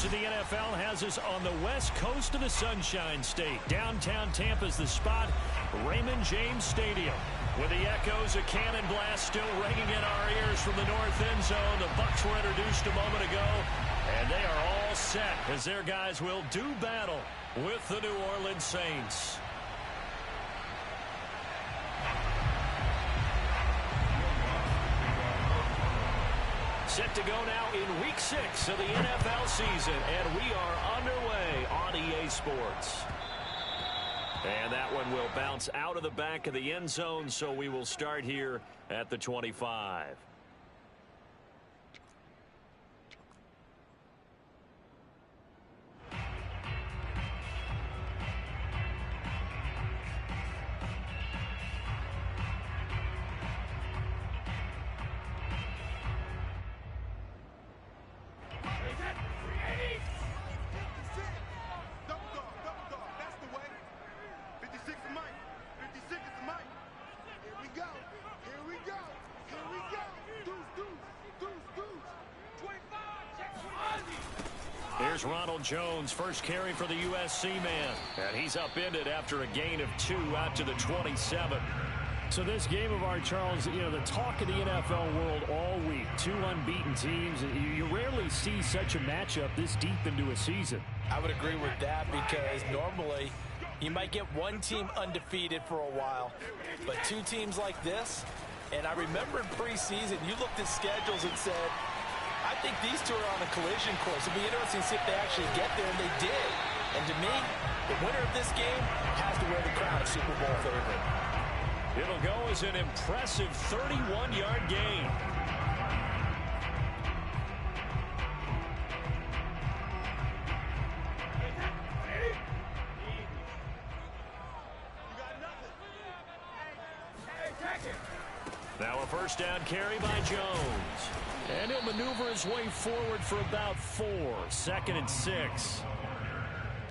of the NFL has us on the west coast of the Sunshine State. Downtown Tampa's the spot, Raymond James Stadium. With the echoes of cannon blast still ringing in our ears from the north end zone, the Bucs were introduced a moment ago, and they are all set as their guys will do battle with the New Orleans Saints. Set to go now in Week 6 of the NFL season, and we are underway on EA Sports. And that one will bounce out of the back of the end zone, so we will start here at the 25. Here's Ronald Jones, first carry for the USC man. And he's upended after a gain of 2 out to the 27. So this game of art, Charles, you know, the talk of the NFL world all week. 2 unbeaten teams. You rarely see such a matchup this deep into a season. I would agree with that because normally you might get one team undefeated for a while. But 2 teams like this, and I remember in preseason, you looked at schedules and said, I think these 2 are on a collision course. It'll be interesting to see if they actually get there, and they did. And to me, the winner of this game has to wear the crown of Super Bowl favorite. It'll go as an impressive 31-yard gain. Now a first down carry by Jones. And he'll maneuver his way forward for about 4. 2nd and 6.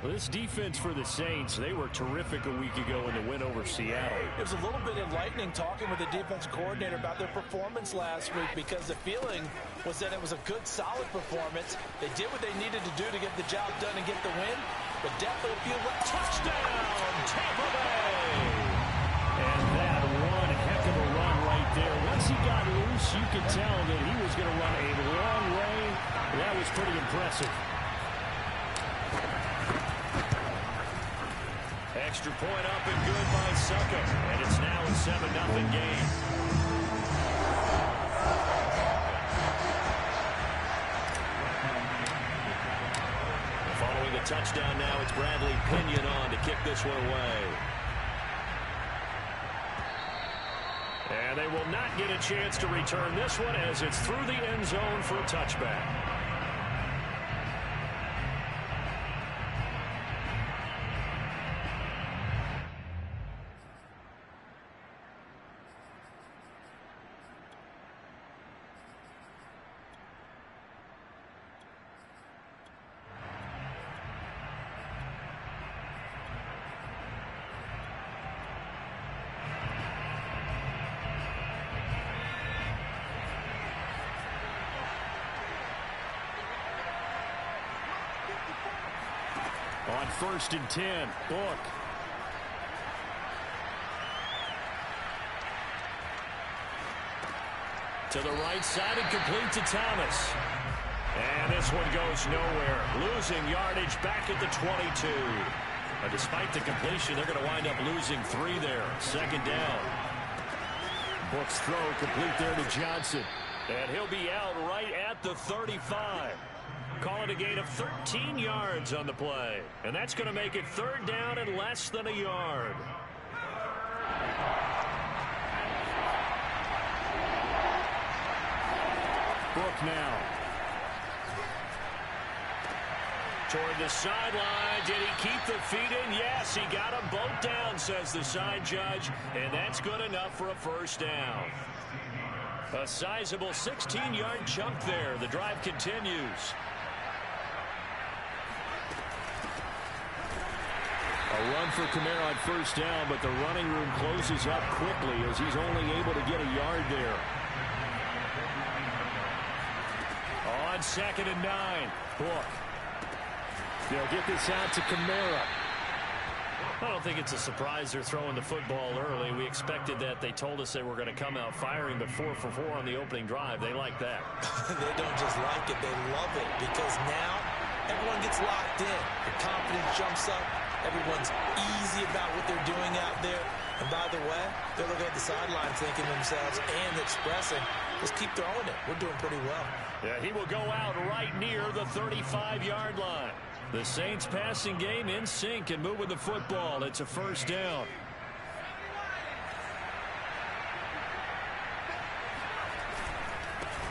This defense for the Saints, they were terrific a week ago in the win over Seattle. It was a little bit enlightening talking with the defense coordinator about their performance last week because the feeling was that it was a good, solid performance. They did what they needed to do to get the job done and get the win, but definitely feel like touchdown, Tampa Bay! And that one heck of a run right there. Once he got loose, you could tell that he was going to run a long way. That was pretty impressive. Extra point up and good by Succa. And it's now a 7-0 game. Following the touchdown now, it's Bradley Pinion on to kick this one away. And they will not get a chance to return this one as it's through the end zone for a touchback. On 1st and 10, Book. To the right side and complete to Thomas. And this one goes nowhere. Losing yardage back at the 22. And despite the completion, they're going to wind up losing 3 there. 2nd down. Book's throw complete there to Johnson. And he'll be out right at the 35. Call it a gain of 13 yards on the play. And that's going to make it 3rd down and less than a yard. Book now. Toward the sideline. Did he keep the feet in? Yes, he got them both down, says the side judge. And that's good enough for a 1st down. A sizable 16-yard chunk there. The drive continues. A run for Kamara on 1st down, but the running room closes up quickly as he's only able to get a yard there. On 2nd and 9, Book. They'll get this out to Kamara. I don't think it's a surprise they're throwing the football early. We expected that. They told us they were going to come out firing, but 4 for 4 on the opening drive. They like that. They don't just like it, they love it, because now everyone gets locked in. The confidence jumps up. Everyone's easy about what they're doing out there. And by the way, they're looking at the sideline thinking to themselves and expressing, let's keep throwing it. We're doing pretty well. Yeah, he will go out right near the 35-yard line. The Saints passing game in sync and moving the football. It's a first down.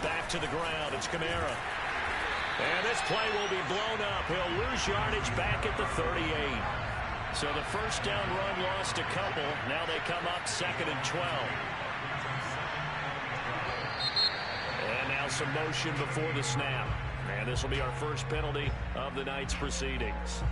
Back to the ground. It's Kamara. And this play will be blown up. He'll lose yardage back at the 38. So the first down run lost a couple. Now they come up 2nd and 12. And now some motion before the snap. And this will be our first penalty of the night's proceedings.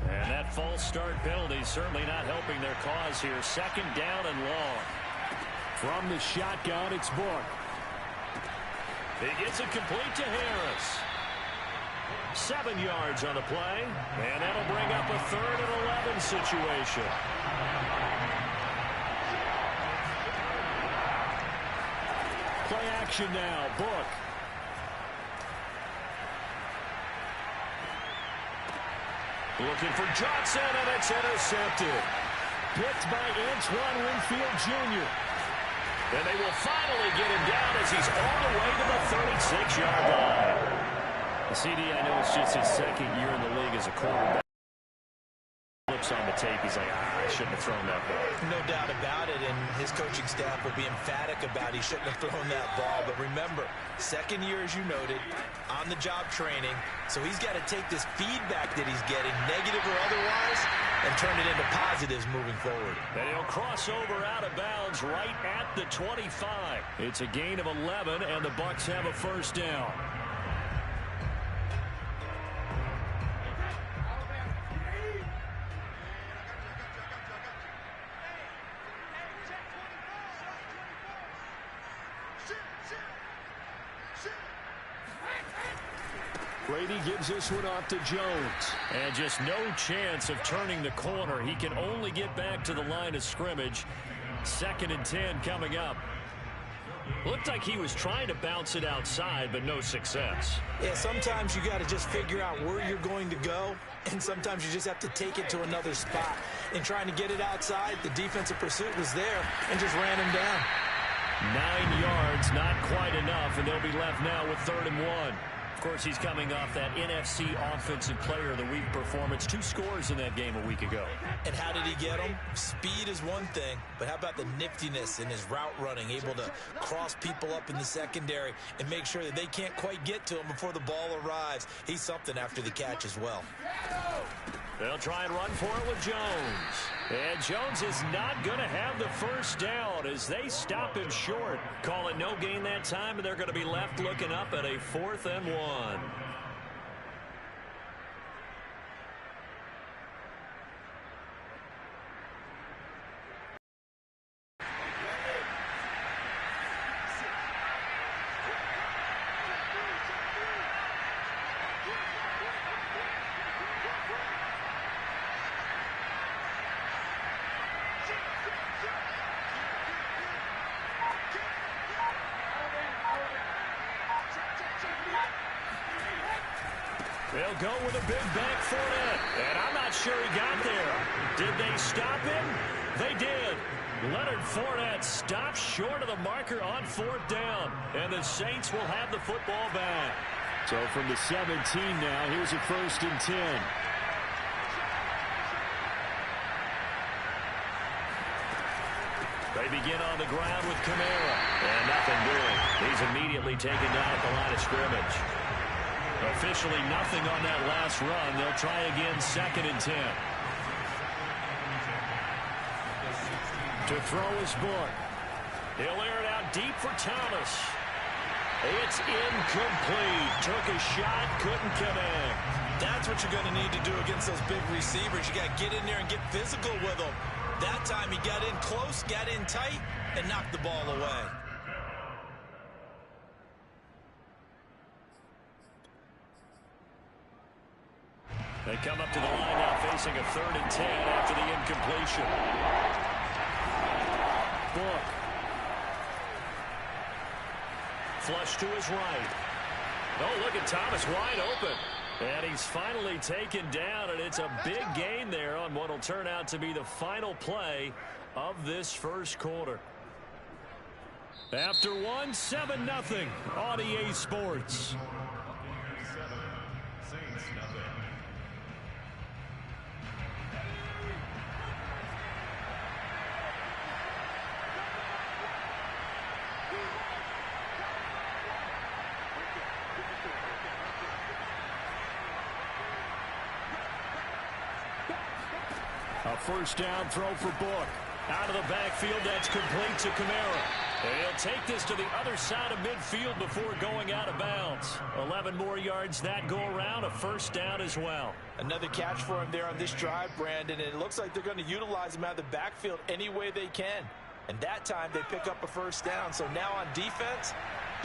And that false start penalty certainly not helping their cause here. 2nd down and long. From the shotgun, it's Book. He gets it complete to Harris. 7 yards on the play, and that'll bring up a 3rd and 11 situation. Play action now, Book. Looking for Johnson, and it's intercepted. Picked by Antoine Winfield Jr. And they will finally get him down as he's all the way to the 36-yard line. CD, I know it's just his 2nd year in the league as a quarterback. Looks on the tape, he's like, I shouldn't have thrown that ball. No doubt about it, and his coaching staff will be emphatic about he shouldn't have thrown that ball. But remember, 2nd year, as you noted, on-the-job training, so he's got to take this feedback that he's getting, negative or otherwise, and turn it into positives moving forward. And he'll cross over out of bounds right at the 25. It's a gain of 11, and the Bucs have a first down. Brady gives this one off to Jones. And just no chance of turning the corner. He can only get back to the line of scrimmage. 2nd and 10 coming up. Looked like he was trying to bounce it outside, but no success. Yeah, sometimes you got to just figure out where you're going to go, and sometimes you just have to take it to another spot. In trying to get it outside, the defensive pursuit was there and just ran him down. 9 yards, not quite enough, and they'll be left now with 3rd and 1. Of course, he's coming off that NFC Offensive Player of the Week performance. 2 scores in that game a week ago. And how did he get them? Speed is one thing, but how about the niftiness in his route running, able to cross people up in the secondary and make sure that they can't quite get to him before the ball arrives. He's something after the catch as well. They'll try and run for it with Jones. And Jones is not going to have the first down as they stop him short. Call it no gain that time, and they're going to be left looking up at a 4th and 1. They'll go with a big bank for it, and I'm not sure he got there. Did they stop him? They did. Leonard Fournette stopped short of the marker on 4th down, and the Saints will have the football back. So from the 17 now, here's a 1st and 10. They begin on the ground with Kamara, and nothing doing. He's immediately taken down at the line of scrimmage. Officially nothing on that last run. They'll try again 2nd and 10. To throw his Book. He'll air it out deep for Thomas. It's incomplete. Took a shot, couldn't connect. That's what you're going to need to do against those big receivers. You got to get in there and get physical with them. That time he got in close, got in tight, and knocked the ball away. They come up to the line now facing a 3rd and 10 after the incompletion. Book. Flush to his right. Oh, look at Thomas wide open. And he's finally taken down, and it's a big gain there on what will turn out to be the final play of this first quarter. After one, 7-0 on EA Sports. A first down throw for Book. Out of the backfield, that's complete to Kamara. And he'll take this to the other side of midfield before going out of bounds. 11 more yards that go around, a first down as well. Another catch for him there on this drive, Brandon, and it looks like they're going to utilize him out of the backfield any way they can. And that time they pick up a first down. So now on defense,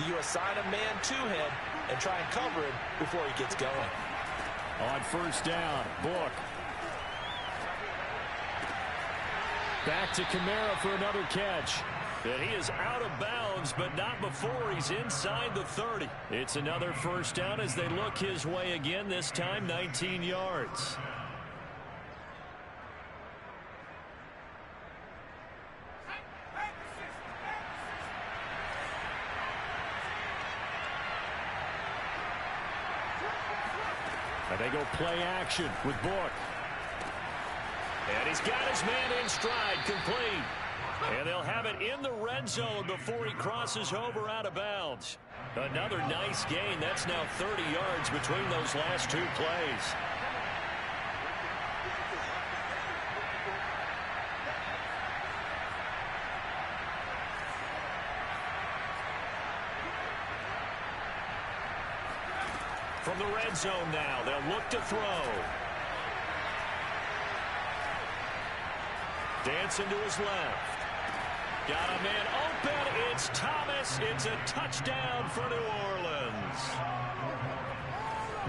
you assign a man to him and try and cover him before he gets going. On first down, Book. Back to Kamara for another catch. And he is out of bounds, but not before he's inside the 30. It's another first down as they look his way again, this time 19 yards. And they go play action with Book. And he's got his man in stride, complete. And they'll have it in the red zone before he crosses over out of bounds. Another nice gain. That's now 30 yards between those last two plays. From the red zone now, they'll look to throw. Dancing to his left. Got a man open. It's Thomas. It's a touchdown for New Orleans.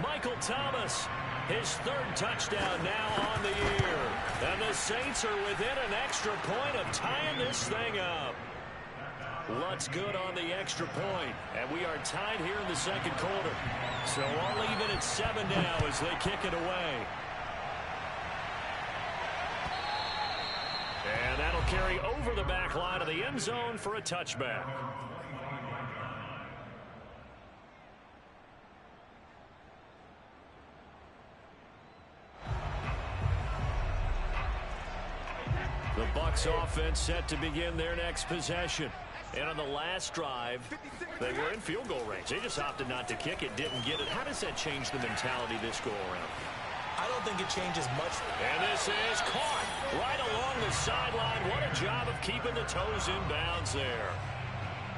Michael Thomas, his 3rd touchdown now on the year. And the Saints are within an extra point of tying this thing up. What's good on the extra point? And we are tied here in the second quarter. So all even at 7 now as they kick it away. And that'll carry over the back line of the end zone for a touchback. The Bucs offense set to begin their next possession. And on the last drive, they were in field goal range. They just opted not to kick it, didn't get it. How does that change the mentality this go around? I don't think it changes much. And this is caught right along the sideline. What a job of keeping the toes in bounds there.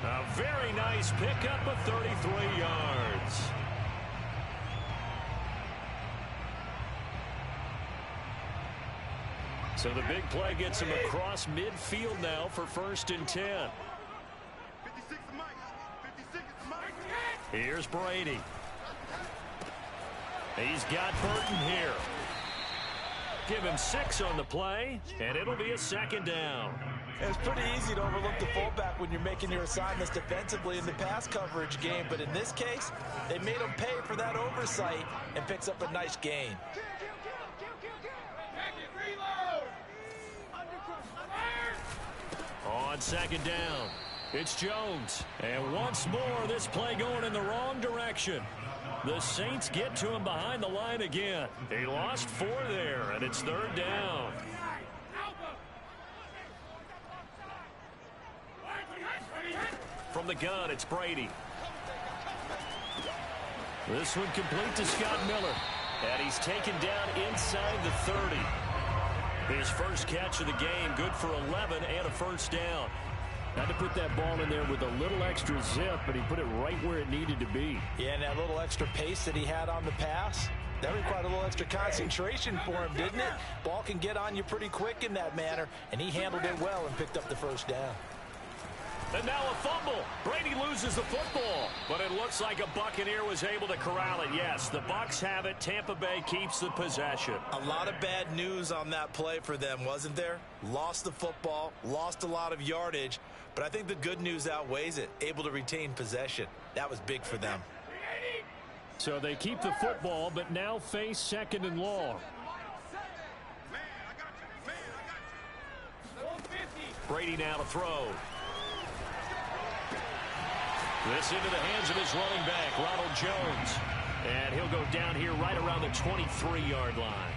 A very nice pickup of 33 yards. So the big play gets him across midfield now for 1st and 10. Here's Brady. He's got Burton here. Give him 6 on the play, and it'll be a 2nd down. It's pretty easy to overlook the fullback when you're making your assignments defensively in the pass coverage game, but in this case, they made him pay for that oversight and picks up a nice gain. On 2nd down, it's Jones. And once more, this play going in the wrong direction. The Saints get to him behind the line again. He lost 4 there, and it's 3rd down. From the gun, it's Brady. This one complete to Scott Miller. And he's taken down inside the 30. His first catch of the game, good for 11 and a first down. Had to put that ball in there with a little extra zip, but he put it right where it needed to be. Yeah, and that little extra pace that he had on the pass, that required a little extra concentration for him, didn't it? Ball can get on you pretty quick in that manner, and he handled it well and picked up the first down. And now a fumble. Brady loses the football, but it looks like a Buccaneer was able to corral it. Yes, the Bucs have it. Tampa Bay keeps the possession. A lot of bad news on that play for them, wasn't there? Lost the football, lost a lot of yardage, but I think the good news outweighs it. Able to retain possession. That was big for them. So they keep the football, but now face 2nd and long. Brady now to throw. This into the hands of his running back, Ronald Jones. And he'll go down here right around the 23-yard line.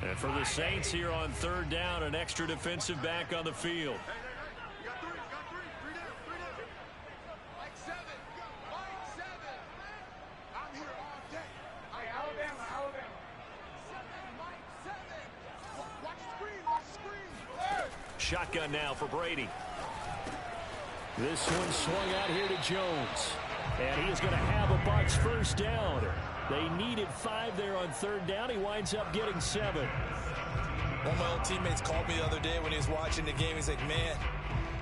And for the Saints here on 3rd down, an extra defensive back on the field. Shotgun now for Brady. This one swung out here to Jones. And he is going to have a Bucs first down. They needed 5 there on 3rd down. He winds up getting 7. One of my old teammates called me the other day when he was watching the game. He's like, man,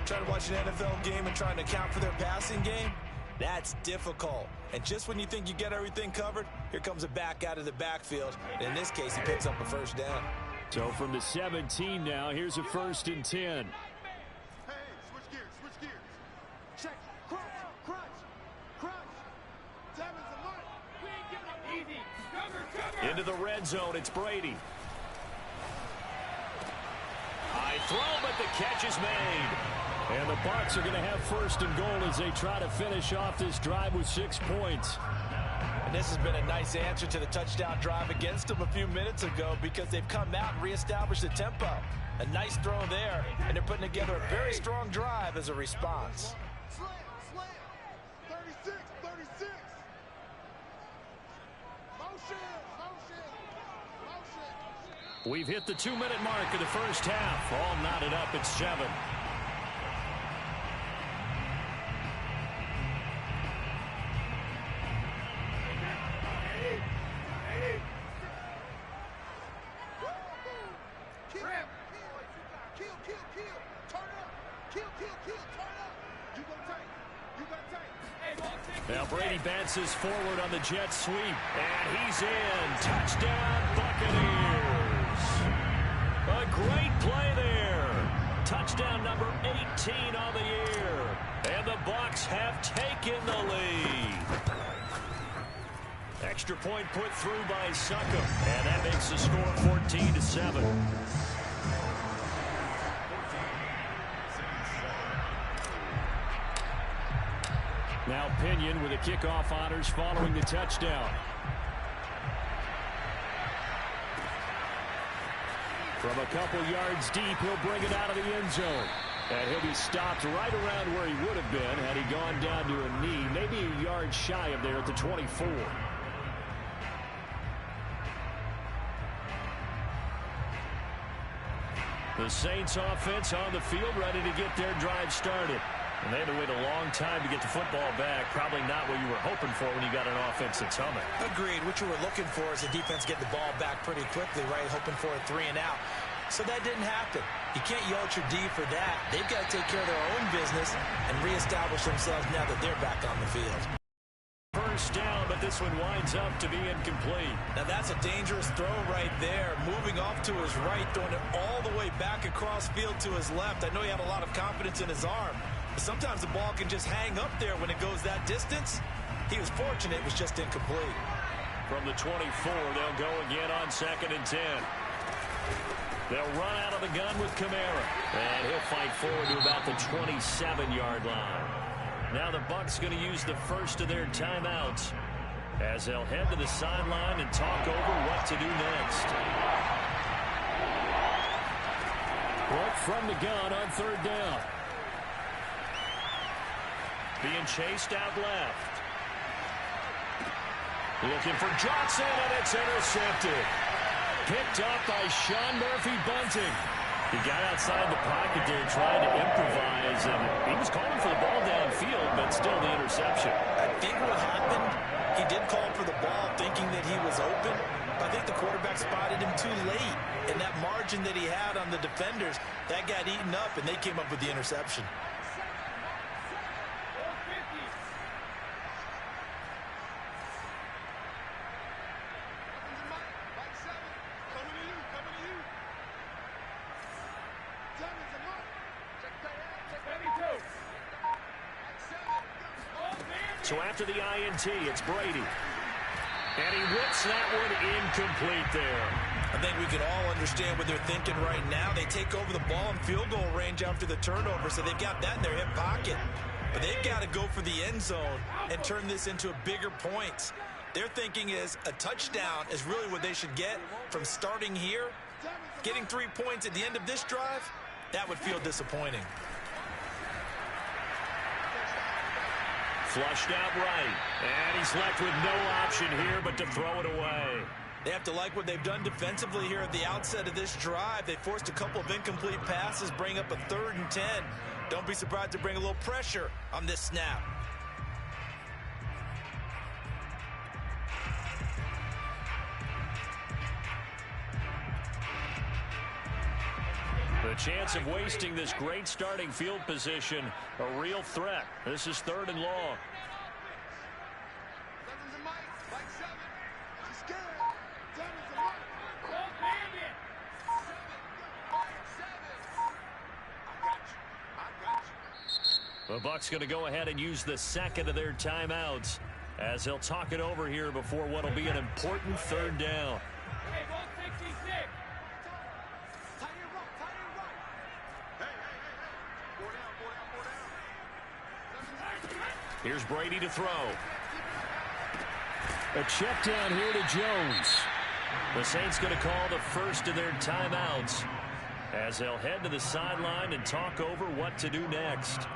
trying to watch an NFL game and trying to account for their passing game, that's difficult. And just when you think you get everything covered, here comes a back out of the backfield. And in this case, he picks up a first down. So from the 17 now, here's a 1st and 10. Hey, switch gears. Check, crunch. 7's a money. We ain't giving up easy. Cover. Into the red zone, it's Brady. High throw, but the catch is made. And the Bucs are going to have 1st and goal as they try to finish off this drive with 6 points. And this has been a nice answer to the touchdown drive against them a few minutes ago because they've come out and reestablished the tempo. A nice throw there, and they're putting together a very strong drive as a response. Slam. 36. Motion. We've hit the 2-minute mark of the first half. All knotted up at 7. Now Brady bounces forward on the jet sweep, and he's in. Touchdown, Buccaneers. A great play there. Touchdown number 18 on the year. And the Bucs have taken the lead. Extra point put through by Succop, and that makes the score 14-7. Now Pinion with the kickoff honors following the touchdown. From a couple yards deep, he'll bring it out of the end zone. And he'll be stopped right around where he would have been had he gone down to a knee, maybe a yard shy of there at the 24. The Saints offense on the field ready to get their drive started. And they had to wait a long time to get the football back. Probably not what you were hoping for when you got an offense that's humming. Agreed. What you were looking for is the defense get the ball back pretty quickly, right? Hoping for a 3 and out. So that didn't happen. You can't yell at your D for that. They've got to take care of their own business and reestablish themselves now that they're back on the field. First down, but this one winds up to be incomplete. Now that's a dangerous throw right there. Moving off to his right, throwing it all the way back across field to his left. I know he had a lot of confidence in his arm. But sometimes the ball can just hang up there when it goes that distance. He was fortunate it was just incomplete. From the 24, they'll go again on 2nd and 10. They'll run out of the gun with Kamara. And he'll fight forward to about the 27-yard line. Now the Bucs going to use the first of their timeouts as they'll head to the sideline and talk over what to do next. Work from the gun on 3rd down. being chased out left. Looking for Johnson, and it's intercepted. Picked up by Sean Murphy-Bunting. He got outside the pocket there trying to improvise, and he was calling for the ball downfield, but still the interception. I think what happened, he did call for the ball thinking that he was open. I think the quarterback spotted him too late, and that margin that he had on the defenders, that got eaten up, and they came up with the interception. So after the INT, it's Brady. And he whips that one incomplete there. I think we can all understand what they're thinking right now. They take over the ball in field goal range after the turnover, so they've got that in their hip pocket. But they've got to go for the end zone and turn this into a bigger points. Their thinking is a touchdown is really what they should get from starting here. Getting 3 points at the end of this drive, that would feel disappointing. Flushed out right, and he's left with no option here but to throw it away. They have to like what they've done defensively here at the outset of this drive. They forced a couple of incomplete passes, bring up a 3rd and 10. Don't be surprised to bring a little pressure on this snap. The chance of wasting this great starting field position, a real threat. This is 3rd and long. The Bucs going to go ahead and use the second of their timeouts as they'll talk it over here before what will be an important 3rd down. Here's Brady to throw. A check down here to Jones. The Saints going to call the first of their timeouts as they'll head to the sideline and talk over what to do next.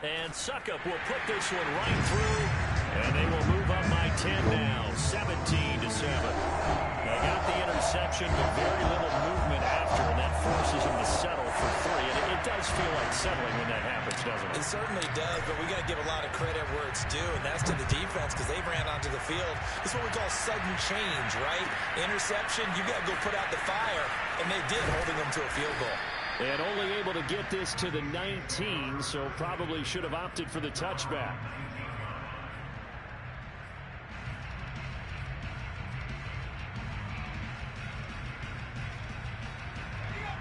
And Suckup will put this one right through, and they will move up by 10 now, 17-7. They got the interception, but very little movement after, and that forces them to settle for 3. And it does feel like settling when that happens, doesn't it? It certainly does, but we got to give a lot of credit where it's due, and that's to the defense because they ran onto the field. It's what we call sudden change, right? Interception, you got to go put out the fire, and they did, holding them to a field goal. And only able to get this to the 19, so probably should have opted for the touchback.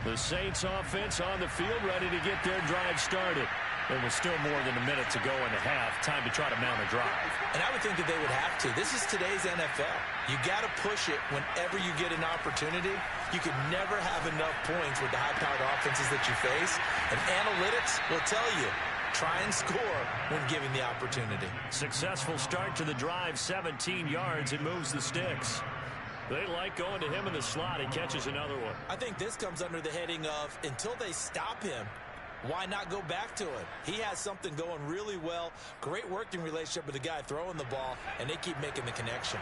The Saints offense on the field ready to get their drive started. There was still more than a minute to go in the half. Time to try to mount a drive. And I would think that they would have to. This is today's NFL. You got to push it whenever you get an opportunity. You can never have enough points with the high-powered offenses that you face. And analytics will tell you, try and score when given the opportunity. Successful start to the drive, 17 yards. It moves the sticks. They like going to him in the slot. He catches another one. I think this comes under the heading of until they stop him, why not go back to it? He has something going really well. Great working relationship with the guy throwing the ball, and they keep making the connection.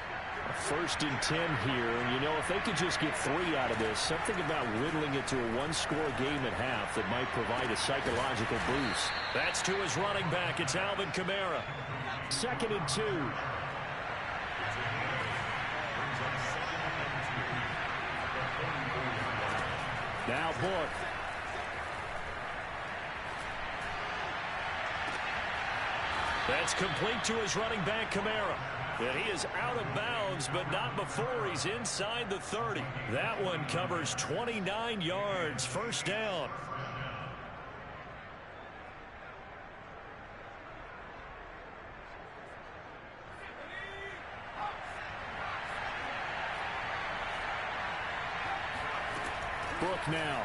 1st and 10 here, and you know, if they could just get 3 out of this, something about whittling it to a 1-score game at half that might provide a psychological boost. That's to his running back. It's Alvin Kamara. 2nd and 2. Now Book. That's complete to his running back, Kamara. And he is out of bounds, but not before he's inside the 30. That one covers 29 yards. 1st down. Book now.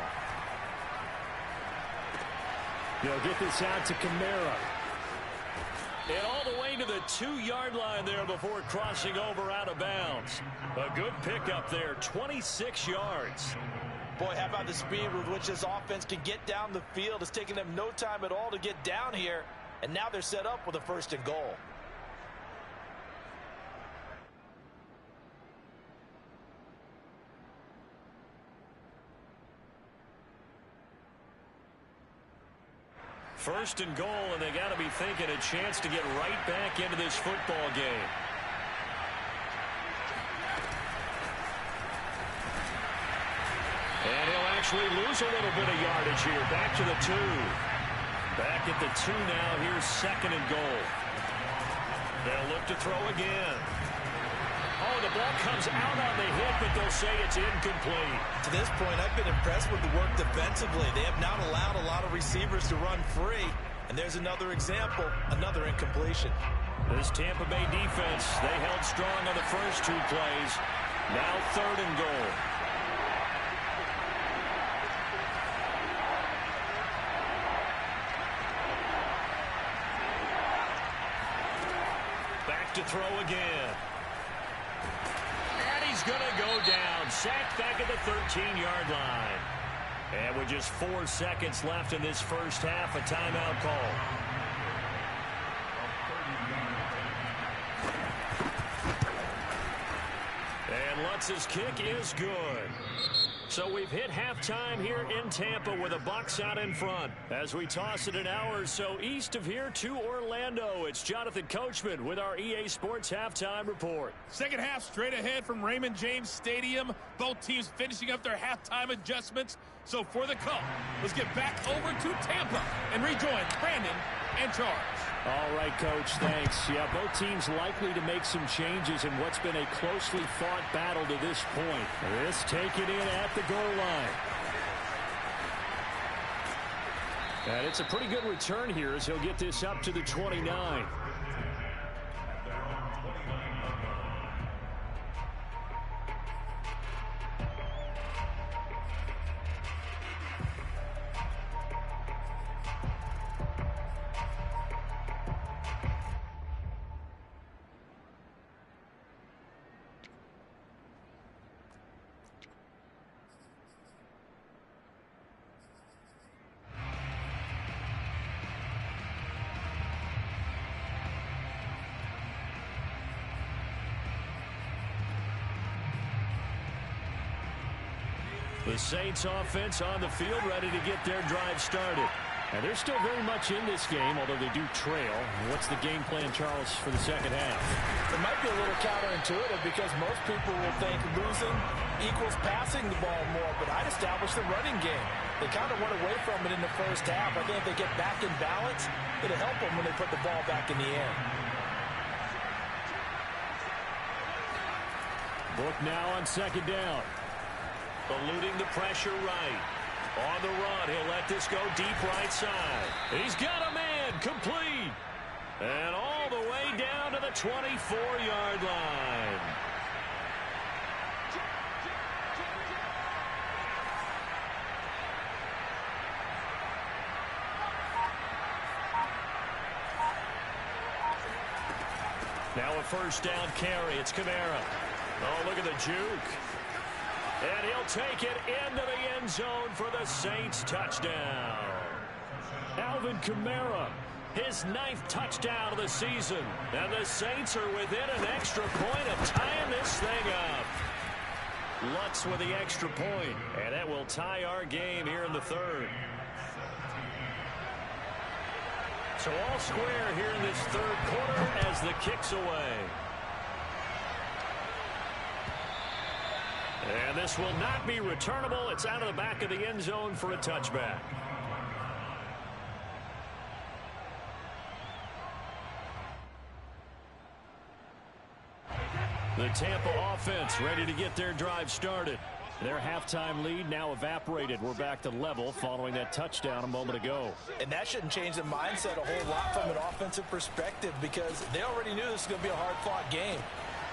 They'll get this out to Kamara. And all the way to the 2-yard line there before crossing over out of bounds. A good pickup there, 26 yards. Boy, how about the speed with which this offense can get down the field? It's taking them no time at all to get down here. And now they're set up with a 1st and goal. First and goal, and they got to be thinking a chance to get right back into this football game. And he'll actually lose a little bit of yardage here. Back to the 2. Back at the 2 now. Here's 2nd and goal. They'll look to throw again. Oh, the ball comes out on the hit, but they'll say it's incomplete. To this point, I've been impressed with the work defensively. They have not allowed a lot of receivers to run free. And there's another example, another incompletion. This Tampa Bay defense, they held strong on the first 2 plays. Now 3rd and goal. Back to throw again. And he's going to go down. Sacked back at the 13-yard line. And with just 4 seconds left in this first half, a timeout call. And Lutz's kick is good. So we've hit halftime here in Tampa with the Bucs out in front. As we toss it an hour or so east of here to Orlando, it's Jonathan Coachman with our EA Sports Halftime Report. Second half straight ahead from Raymond James Stadium. Both teams finishing up their halftime adjustments. So for the call, let's get back over to Tampa and rejoin Brandon and Charles. All right, Coach, thanks. Yeah, both teams likely to make some changes in what's been a closely fought battle to this point. This taken in at the goal line. And it's a pretty good return here as he'll get this up to the 29. The Saints offense on the field ready to get their drive started. And they're still very much in this game, although they do trail. What's the game plan, Charles, for the second half? It might be a little counterintuitive because most people will think losing equals passing the ball more, but I'd establish the running game. They kind of went away from it in the first half. I think if they get back in balance, it'll help them when they put the ball back in the air. Book now on 2nd down. Eluding the pressure right. On the run, he'll let this go deep right side. He's got a man, complete. And all the way down to the 24-yard line. Now a first down carry. It's Kamara. Oh, look at the juke. And he'll take it into the end zone for the Saints touchdown. Alvin Kamara, his 9th touchdown of the season. And the Saints are within an extra point of tying this thing up. Lutz with the extra point. And that will tie our game here in the 3rd. So all square here in this 3rd quarter as the kick's away. And this will not be returnable. It's out of the back of the end zone for a touchback. The Tampa offense ready to get their drive started. Their halftime lead now evaporated. We're back to level following that touchdown a moment ago. And that shouldn't change the mindset a whole lot from an offensive perspective because they already knew this was going to be a hard-fought game.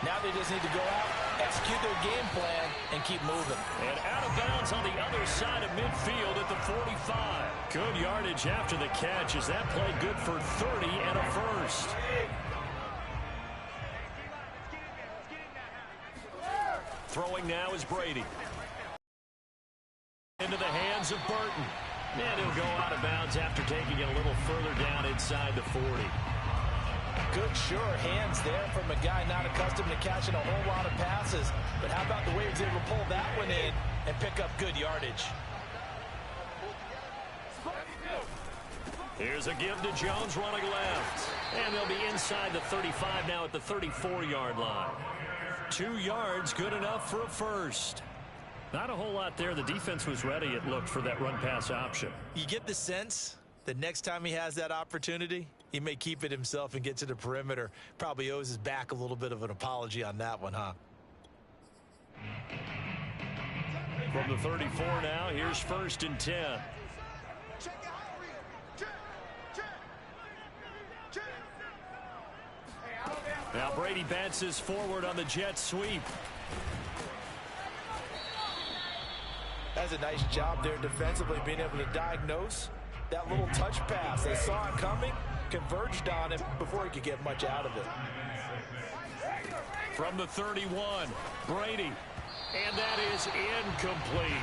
Now they just need to go out, execute their game plan, and keep moving. And out of bounds on the other side of midfield at the 45. Good yardage after the catch as that played good for 30 and a first. first. Throwing now is Brady. Into the hands of Burton. And he'll go out of bounds after taking it a little further down inside the 40. Good, sure hands there from a guy not accustomed to catching a whole lot of passes. But how about the way he was able to pull that one in and pick up good yardage? Here's a give to Jones running left. And they'll be inside the 35 now at the 34-yard line. 2 yards, good enough for a first. Not a whole lot there. The defense was ready, it looked, for that run-pass option. You get the sense that next time he has that opportunity, he may keep it himself and get to the perimeter. Probably owes his back a little bit of an apology on that one, huh? From the 34 now, here's 1st and 10. Now Brady bounces forward on the jet sweep. That's a nice job there defensively, being able to diagnose that little touch pass. They saw it coming, converged on him before he could get much out of it. From the 31, Brady. And that is incomplete.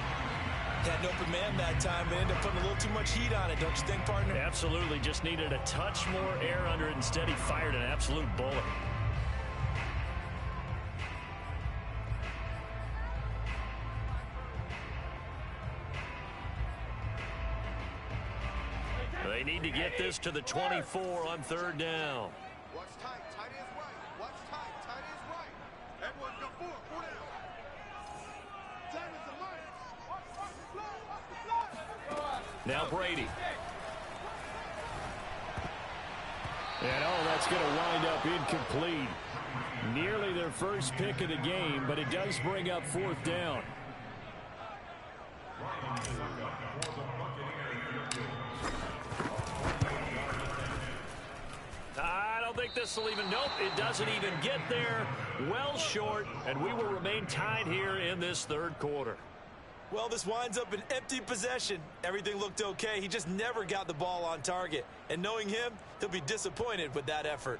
Had an open man that time, but ended up putting a little too much heat on it, don't you think, partner? Absolutely. Just needed a touch more air under it. Instead, he fired an absolute bullet. They need to get this to the 24 on 3rd down. Watch tight, tight is right. Watch tight, tight is right. Everyone go forward, go down. Tight is the right. Watch the fly. Now Brady. And that's going to wind up incomplete. Nearly their first pick of the game, but it does bring up 4th down. I don't think this will even, nope, it doesn't even get there. Well short, and we will remain tied here in this 3rd quarter. Well, this winds up an empty possession. Everything looked okay. He just never got the ball on target. And knowing him, he'll be disappointed with that effort.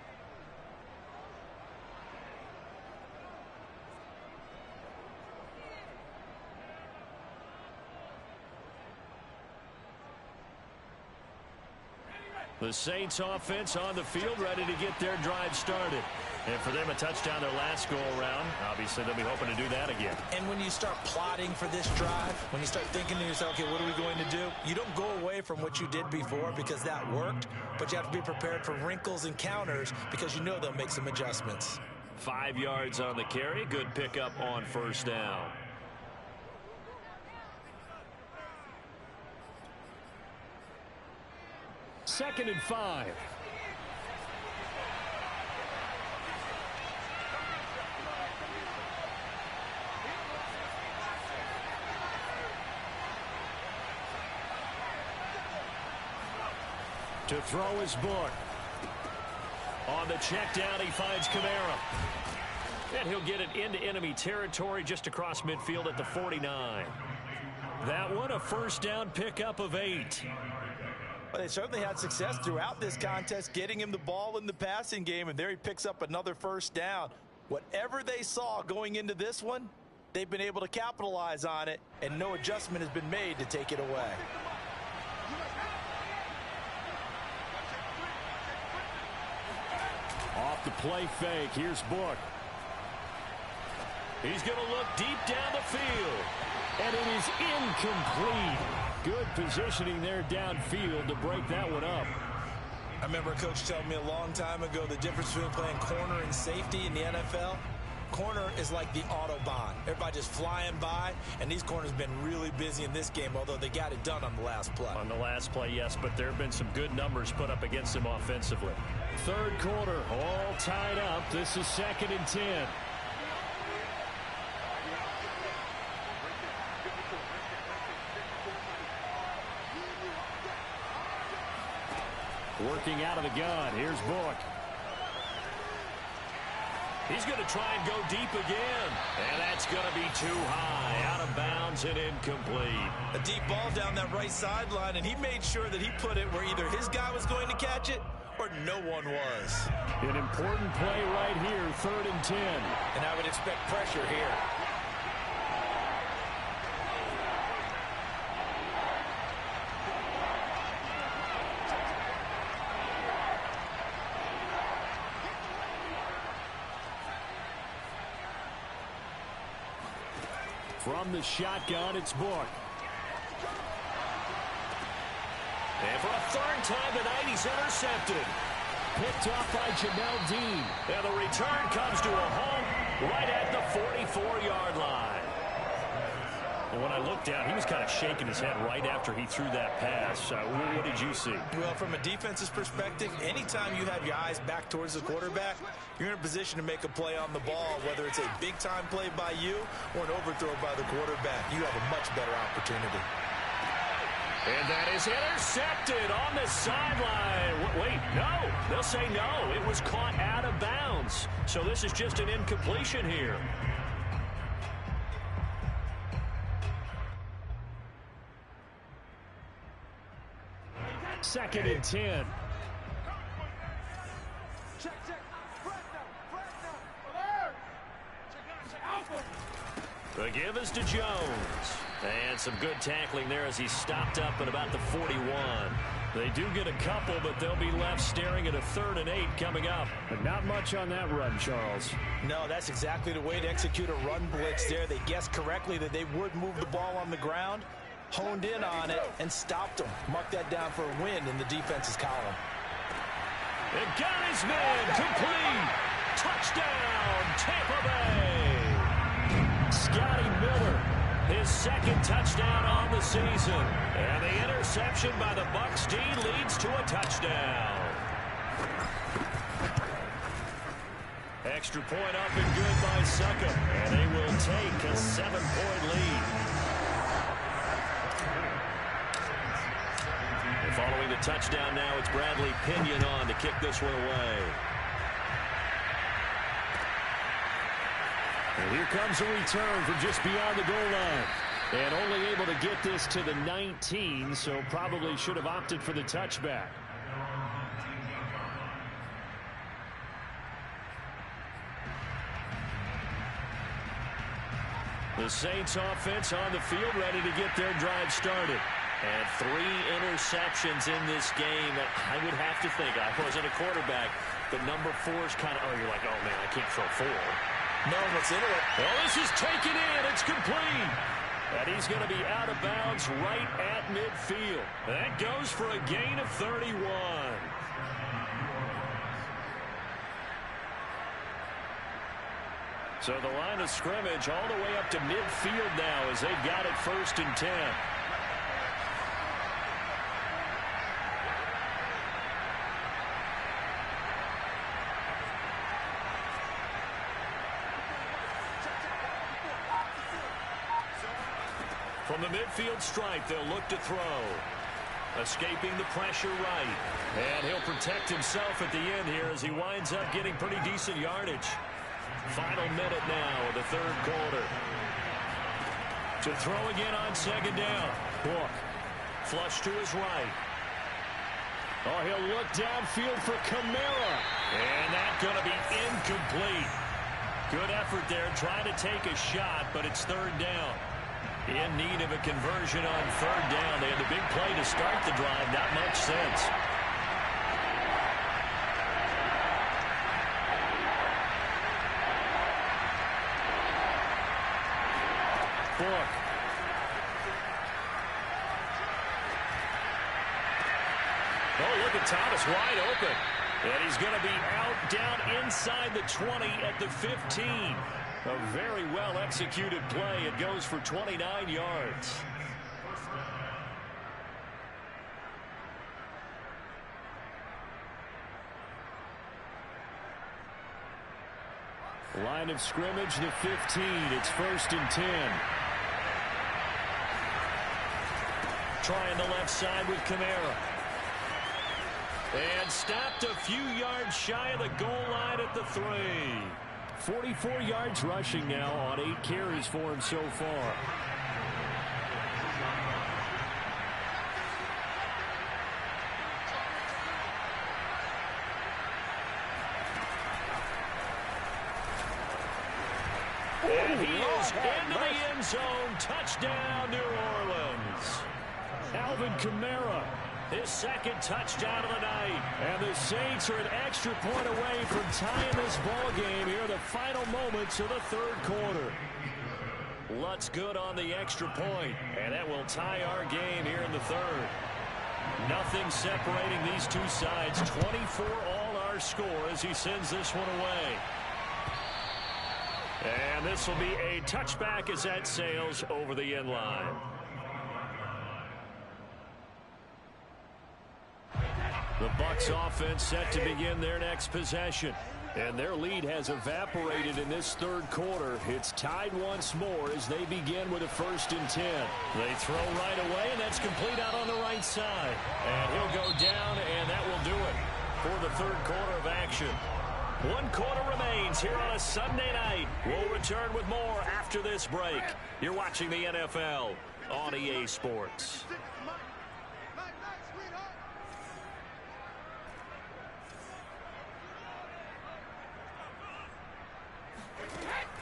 The Saints offense on the field, ready to get their drive started. And for them, a touchdown their last go-around. Obviously, they'll be hoping to do that again. And when you start plotting for this drive, when you start thinking to yourself, okay, what are we going to do? You don't go away from what you did before because that worked, but you have to be prepared for wrinkles and counters because you know they'll make some adjustments. 5 yards on the carry. Good pickup on 1st down. Second and 5. To throw his book. On the check down, he finds Kamara. And he'll get it into enemy territory just across midfield at the 49. That one, a 1st down pickup of 8. Well, they certainly had success throughout this contest, getting him the ball in the passing game, and there he picks up another 1st down. Whatever they saw going into this one, they've been able to capitalize on it, and no adjustment has been made to take it away. Off the play fake, here's Book. He's going to look deep down the field, and it is incomplete. Good positioning there downfield to break that one up. I remember a coach telling me a long time ago the difference between playing corner and safety in the NFL. Corner is like the Autobahn. Everybody just flying by, and these corners have been really busy in this game, although they got it done on the last play. On the last play, yes, but there have been some good numbers put up against them offensively. 3rd quarter, all tied up. This is 2nd and 10. Working out of the gun. Here's Book. He's going to try and go deep again. And that's going to be too high. Out of bounds and incomplete. A deep ball down that right sideline, and he made sure that he put it where either his guy was going to catch it or no one was. An important play right here, 3rd and 10. And I would expect pressure here. From the shotgun, it's Book. And for a 3rd time tonight, he's intercepted. Picked off by Jamel Dean. And the return comes to a home right at the 44-yard line. And when I looked down, he was kind of shaking his head right after he threw that pass. What did you see? Well, from a defense's perspective, anytime you have your eyes back towards the quarterback, you're in a position to make a play on the ball, whether it's a big-time play by you or an overthrow by the quarterback. You have a much better opportunity. And that is intercepted on the sideline. Wait, no. They'll say no. It was caught out of bounds. So this is just an incompletion here. Second and 10. The give is to Jones. And some good tackling there as he stopped up at about the 41. They do get a couple, but they'll be left staring at a 3rd and 8 coming up. But not much on that run, Charles. No, that's exactly the way to execute a run blitz there. They guessed correctly that they would move the ball on the ground, honed in on it, and stopped them. Mark that down for a win in the defense's column. It got his man complete. Touchdown, Tampa Bay. Scotty Miller, his 2nd touchdown on the season. And the interception by the Bucs D leads to a touchdown. Extra point up and good by Succop. And they will take a 7-point lead. And following the touchdown now, it's Bradley Pinion on to kick this one away. And here comes a return from just beyond the goal line. And only able to get this to the 19, so probably should have opted for the touchback. The Saints offense on the field ready to get their drive started. And 3 interceptions in this game. I would have to think, I wasn't a quarterback, but number 4 is kind of, you're like, oh man, I can't throw 4. No, what's into it? Well, this is taken in. It's complete. And he's going to be out of bounds right at midfield. That goes for a gain of 31. So the line of scrimmage all the way up to midfield now as they've got it 1st and 10. From the midfield stripe, they'll look to throw. Escaping the pressure right. And he'll protect himself at the end here as he winds up getting pretty decent yardage. Final minute now of the 3rd quarter. To throw again on 2nd down. Book. Flush to his right. Oh, he'll look downfield for Kamara. And that's going to be incomplete. Good effort there trying to take a shot, but it's 3rd down. In need of a conversion on 3rd down. They had the big play to start the drive. Not much sense. Book. Oh, look at Thomas wide open. And he's going to be out down inside the 20 at the 15. A very well-executed play. It goes for 29 yards. Line of scrimmage, the 15. It's 1st and 10. Trying the left side with Kamara. And stopped a few yards shy of the goal line at the 3. 44 yards rushing now on 8 carries for him so far. And he is into the end zone. Touchdown, New Orleans. Alvin Kamara, His second touchdown of the night. and the Saints are an extra point away from tying this ball game here in the final moments of the third quarter. Lutz good on the extra point, and that will tie our game here in the third. Nothing separating these two sides. 24 all our score as he sends this one away. And this will be a touchback as that sails over the end line. The Bucs offense set to begin their next possession. And their lead has evaporated in this third quarter. It's tied once more as they begin with a 1st and 10. They throw right away, and that's complete out on the right side. And he'll go down, and that will do it for the third quarter of action. 1 quarter remains here on a Sunday night. We'll return with more after this break. You're watching the NFL on EA Sports.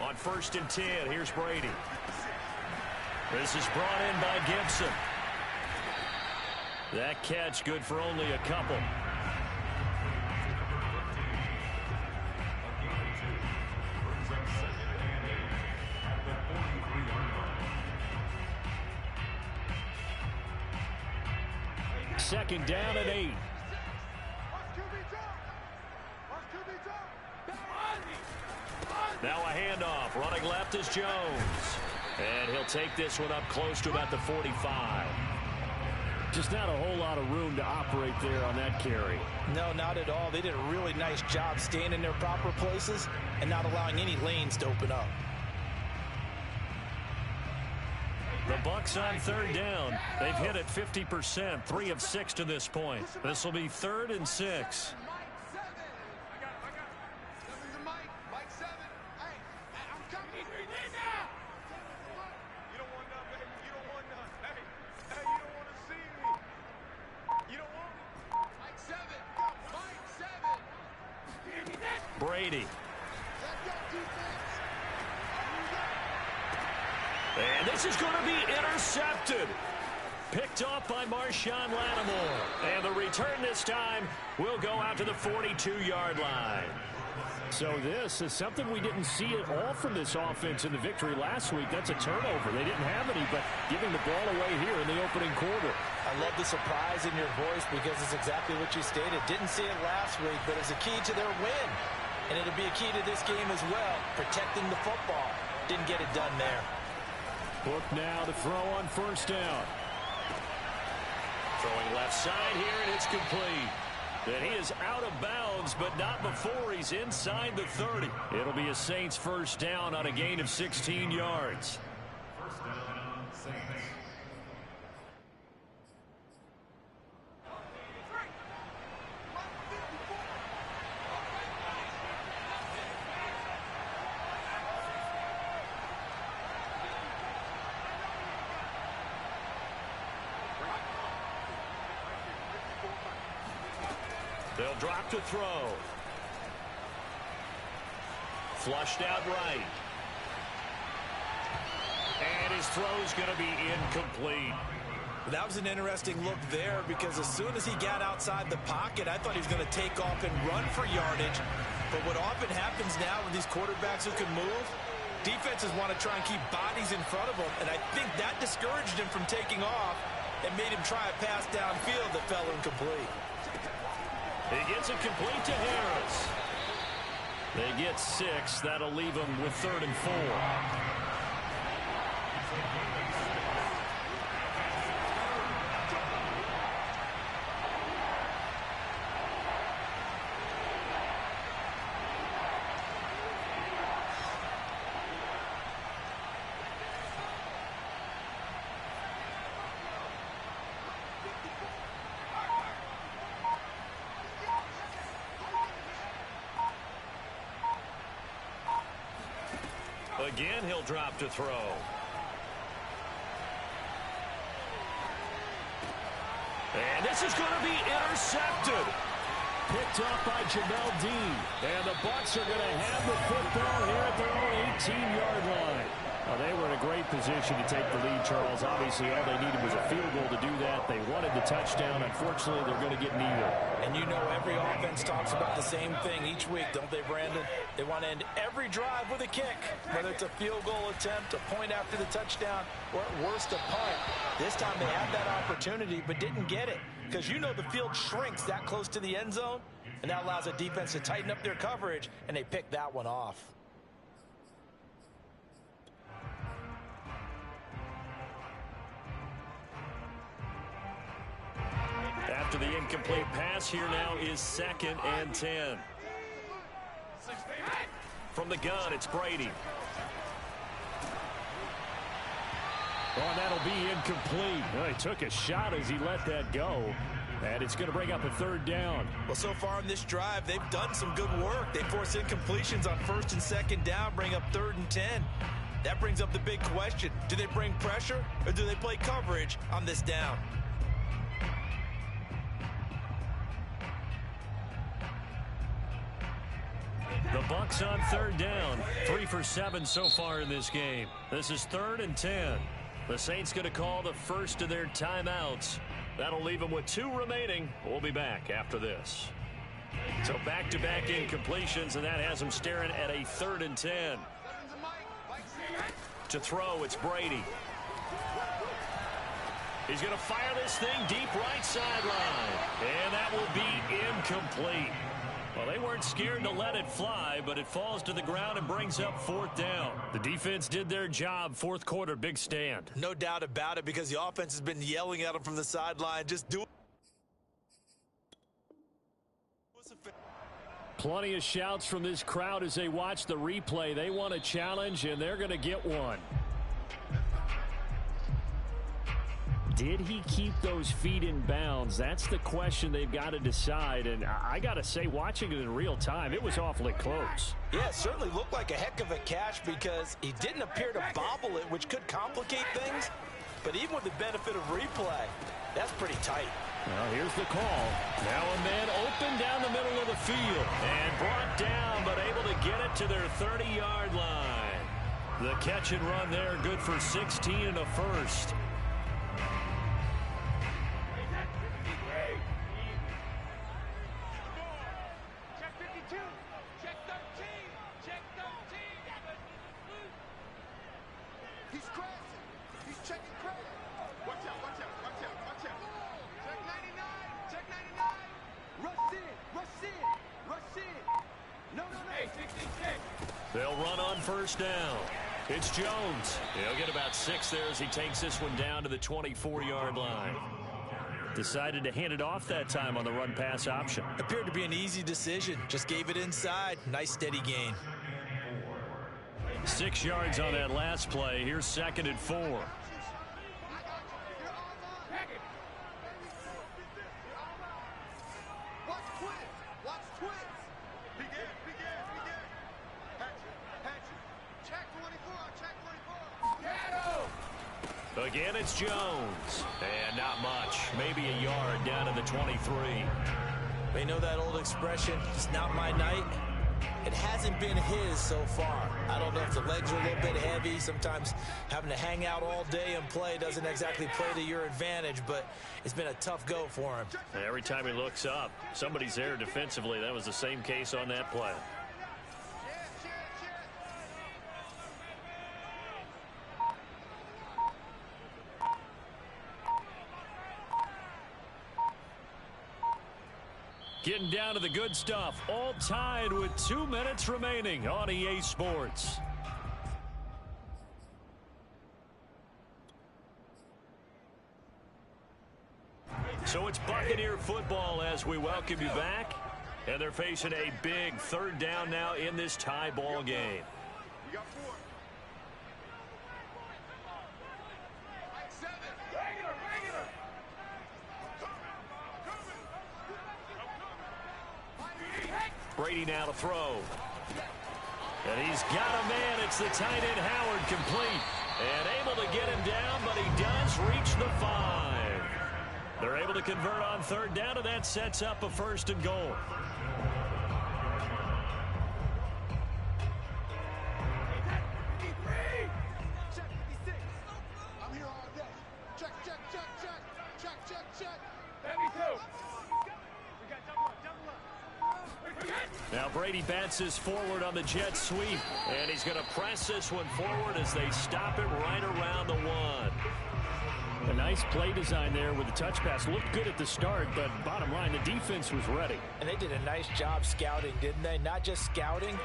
On 1st and 10, here's Brady. This is brought in by Gibson. That catch good for only a couple. Second down and 8. Now a handoff. Running left is Jones. And he'll take this one up close to about the 45. Just not a whole lot of room to operate there on that carry. No, not at all. They did a really nice job staying in their proper places and not allowing any lanes to open up. The Bucs on 3rd down. They've hit it 50%, 3 of 6 to this point. This will be 3rd and 6. Brady. And this is going to be intercepted. Picked off by Marshawn Lattimore. And the return this time will go out to the 42-yard line. So this is something we didn't see at all from this offense in the victory last week. That's a turnover. They didn't have any, but giving the ball away here in the opening quarter. I love the surprise in your voice because it's exactly what you stated. Didn't see it last week, but it's a key to their win. And it'll be a key to this game as well, protecting the football. Didn't get it done there. Book now to throw on 1st down. Throwing left side here, and it's complete. And he is out of bounds, but not before he's inside the 30. It'll be a Saints 1st down on a gain of 16 yards. They'll drop to throw. Flushed out right. And his throw's going to be incomplete. That was an interesting look there because as soon as he got outside the pocket, I thought he was going to take off and run for yardage. But what often happens now with these quarterbacks who can move, defenses want to try and keep bodies in front of them. And I think that discouraged him from taking off and made him try a pass downfield that fell incomplete. He gets it complete to Harris. They get 6. That'll leave them with 3rd and 4. Again, he'll drop to throw. And this is going to be intercepted. picked off by Jamel Dean. And the Bucs are going to have the football here at their own 18-yard line. Well, they were in a great position to take the lead, Charles. Obviously, all they needed was a field goal to do that. They wanted the touchdown. Unfortunately, they're going to get neither. And you know every offense talks about the same thing each week, don't they, Brandon? They want to end every drive with a kick, whether it's a field goal attempt, a point after the touchdown, or at worst, a punt. This time they had that opportunity but didn't get it because you know the field shrinks that close to the end zone, and that allows a defense to tighten up their coverage, and they picked that one off. After the incomplete pass, here now is 2nd and 10. From the gun, it's Brady. Oh, and that'll be incomplete. Well, he took a shot as he let that go. And it's going to bring up a 3rd down. Well, so far on this drive, they've done some good work. They force incompletions on 1st and 2nd down, bring up 3rd and 10. That brings up the big question. Do they bring pressure or do they play coverage on this down? The Bucs on 3rd down. 3 for 7 so far in this game. This is 3rd and 10. The Saints going to call the first of their timeouts. That'll leave them with 2 remaining. We'll be back after this. So back-to-back incompletions, and that has them staring at a 3rd and 10. To throw, it's Brady. He's going to fire this thing deep right sideline. And that will be incomplete. Well, they weren't scared to let it fly, but it falls to the ground and brings up 4th down. The defense did their job. 4th quarter, big stand. No doubt about it, because the offense has been yelling at them from the sideline. Just do it. Plenty of shouts from this crowd as they watch the replay. They want a challenge, and they're going to get one. Did he keep those feet in bounds? That's the question they've got to decide. And I got to say, watching it in real time, it was awfully close. Yeah, it certainly looked like a heck of a catch because he didn't appear to bobble it, which could complicate things. But even with the benefit of replay, that's pretty tight. Well, here's the call. Now a man open down the middle of the field. And brought down, but able to get it to their 30-yard line. The catch and run there, good for 16 and a first. He's crashing. He's checking credit. Watch out, watch out, watch out, watch out. Check 99, check 99. Rush in, rush in, rush in. No, no, no. Hey, 66. They'll run on 1st down. It's Jones. He'll get about 6 there as he takes this one down to the 24-yard line. Decided to hand it off that time on the run-pass option. Appeared to be an easy decision. Just gave it inside. Nice steady gain. 6 yards on that last play. Here's 2nd and 4. Watch twins. Watch twins. Begin. Hatchet. Check 24. Check 24. Again, it's Jones. And not much. Maybe a yard down to the 23. They know that old expression, it's not my night. It hasn't been his so far. I don't know if the legs are a little bit heavy. Sometimes having to hang out all day and play doesn't exactly play to your advantage, but it's been a tough go for him. Every time he looks up, somebody's there defensively. That was the same case on that play. Getting down to the good stuff. All tied with 2 minutes remaining on EA Sports. So it's Buccaneer football as we welcome you back. And they're facing a big 3rd down now in this tie ball game. We got 4. Brady now to throw. And he's got a man. It's the tight end Howard, complete. And able to get him down, but he does reach the 5. They're able to convert on third down, and that sets up a first and goal. I'm here all day. Check, check, check, check. Check, check, check. Now Brady bounces forward on the jet sweep, and he's going to press this one forward as they stop it right around the 1. A nice play design there with the touch pass. Looked good at the start, but bottom line, the defense was ready. And they did a nice job scouting, didn't they? Not just scouting,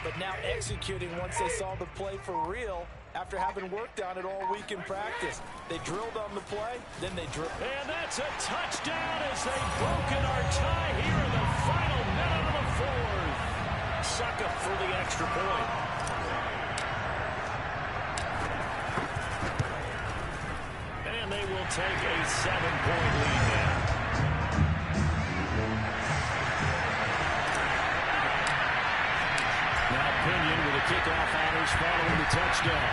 but now executing once they saw the play for real after having worked on it all week in practice. They drilled on the play, then they drilled. And that's a touchdown as they've broken our tie here in the final minute of the fourth. Sucka for the extra point. And they will take a 7-point lead now. Now Pinion with a kickoff honors following the touchdown.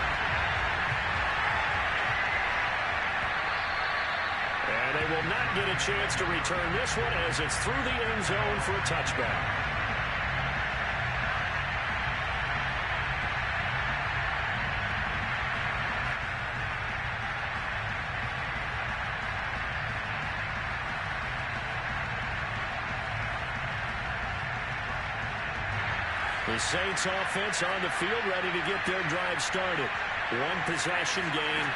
And they will not get a chance to return this one as it's through the end zone for a touchback. The Saints offense on the field ready to get their drive started. One possession game.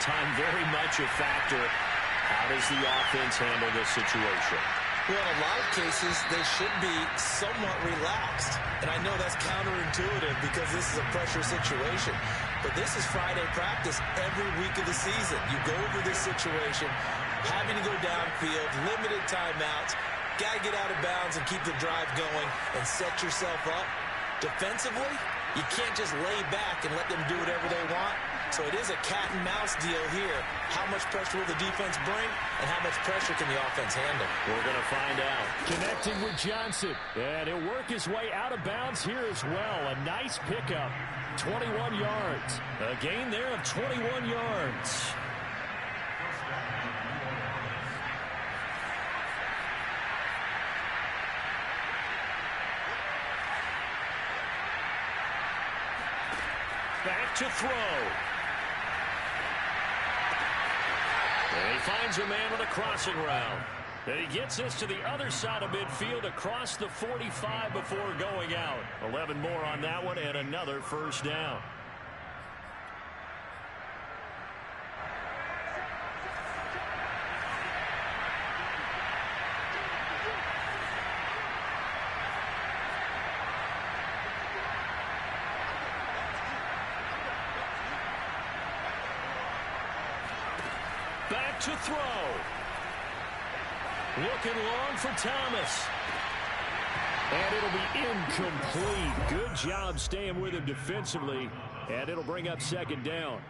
Time very much a factor. How does the offense handle this situation? Well, in a lot of cases, they should be somewhat relaxed. And I know that's counterintuitive because this is a pressure situation. But this is Friday practice every week of the season. You go over this situation, having to go downfield, limited timeouts, got to get out of bounds and keep the drive going and set yourself up. Defensively, you can't just lay back and let them do whatever they want. So it is a cat and mouse deal here. How much pressure will the defense bring, and how much pressure can the offense handle? We're going to find out. Connecting with Johnson. And he'll work his way out of bounds here as well. A nice pickup. 21 yards. A gain there of 21 yards. Back to throw. And he finds a man on a crossing route. And he gets this to the other side of midfield across the 45 before going out. 11 more on that one and another first down. Back to throw. Looking long for Thomas. And it'll be incomplete. Good job staying with him defensively. And it'll bring up second down.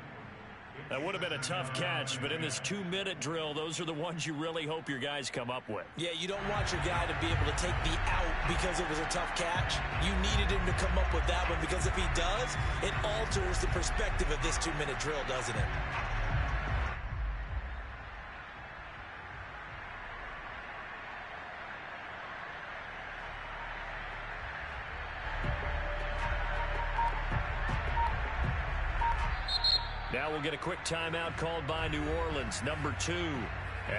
That would have been a tough catch, but in this 2-minute drill, those are the ones you really hope your guys come up with. Yeah, you don't want your guy to be able to take the out because it was a tough catch. You needed him to come up with that one because if he does, it alters the perspective of this 2-minute drill, doesn't it? Now we'll get a quick timeout called by New Orleans, number 2,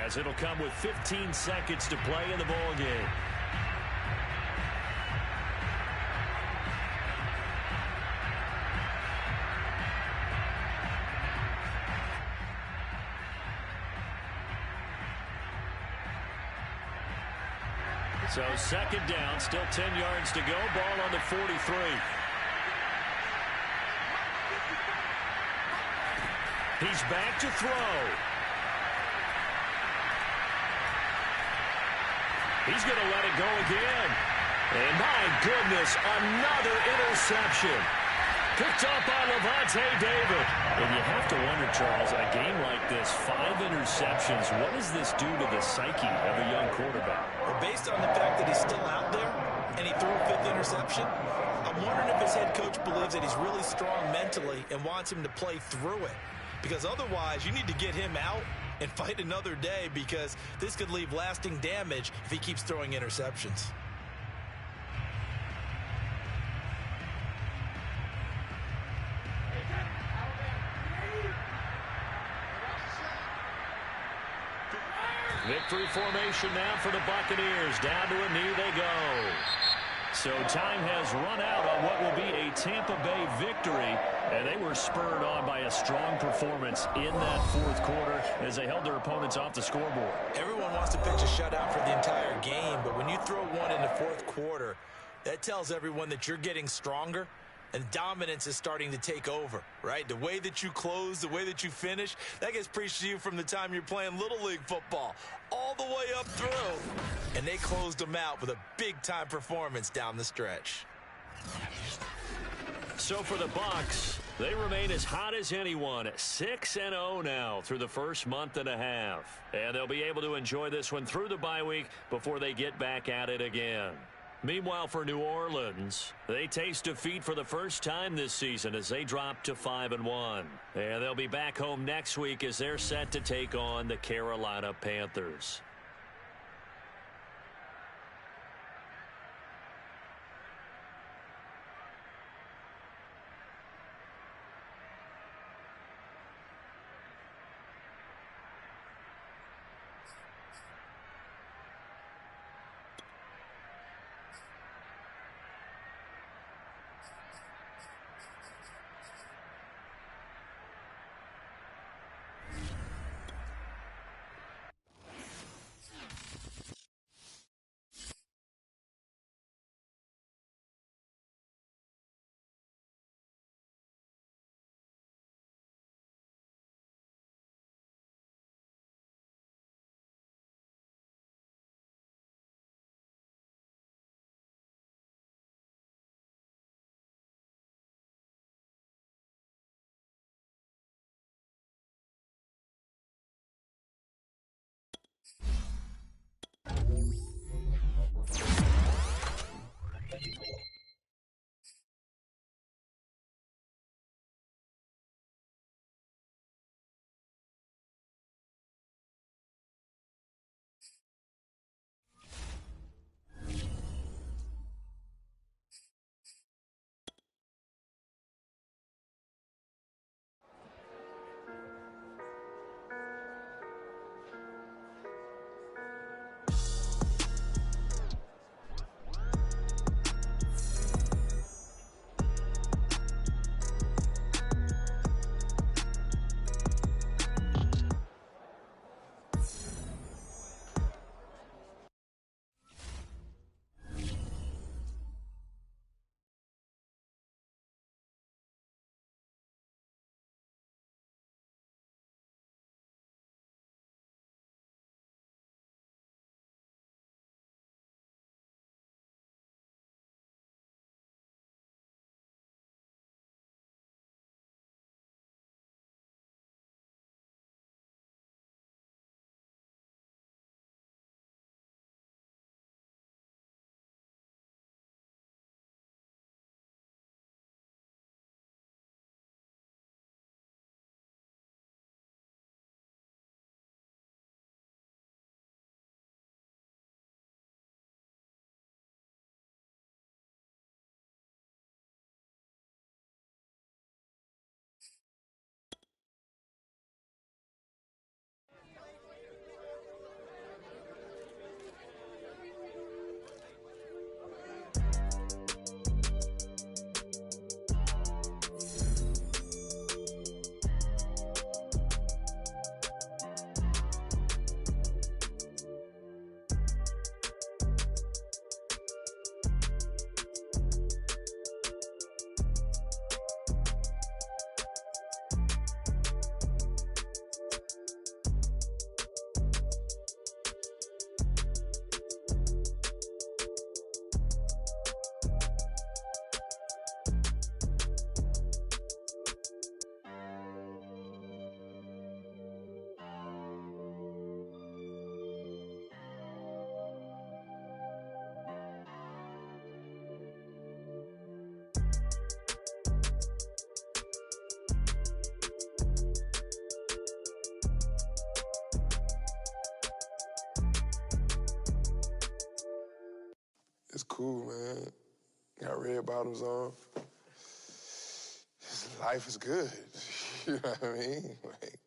as it'll come with 15 seconds to play in the ball game. So second down, still 10 yards to go, ball on the 43. He's back to throw. He's going to let it go again. And my goodness, another interception. Picked up by Levante David. And you have to wonder, Charles, in a game like this, 5 interceptions, what does this do to the psyche of a young quarterback? Well, based on the fact that he's still out there and he threw a 5th interception, I'm wondering if his head coach believes that he's really strong mentally and wants him to play through it. Because otherwise, you need to get him out and fight another day, because this could leave lasting damage if he keeps throwing interceptions. Victory formation now for the Buccaneers. Down to a knee they go. So time has run out on what will be a Tampa Bay victory. And they were spurred on by a strong performance in that fourth quarter as they held their opponents off the scoreboard. Everyone wants to pitch a shutout for the entire game, but when you throw one in the fourth quarter, that tells everyone that you're getting stronger and dominance is starting to take over, right? The way that you close, the way that you finish, that gets preached to you from the time you're playing Little League football all the way up through. And they closed them out with a big-time performance down the stretch. So for the Bucs, they remain as hot as anyone, 6-0 now through the first month and a half. And they'll be able to enjoy this one through the bye week before they get back at it again. Meanwhile, for New Orleans, they taste defeat for the first time this season as they drop to 5-1. And they'll be back home next week as they're set to take on the Carolina Panthers. It's cool, man. Got red bottoms on. Life is good. You know what I mean? Like,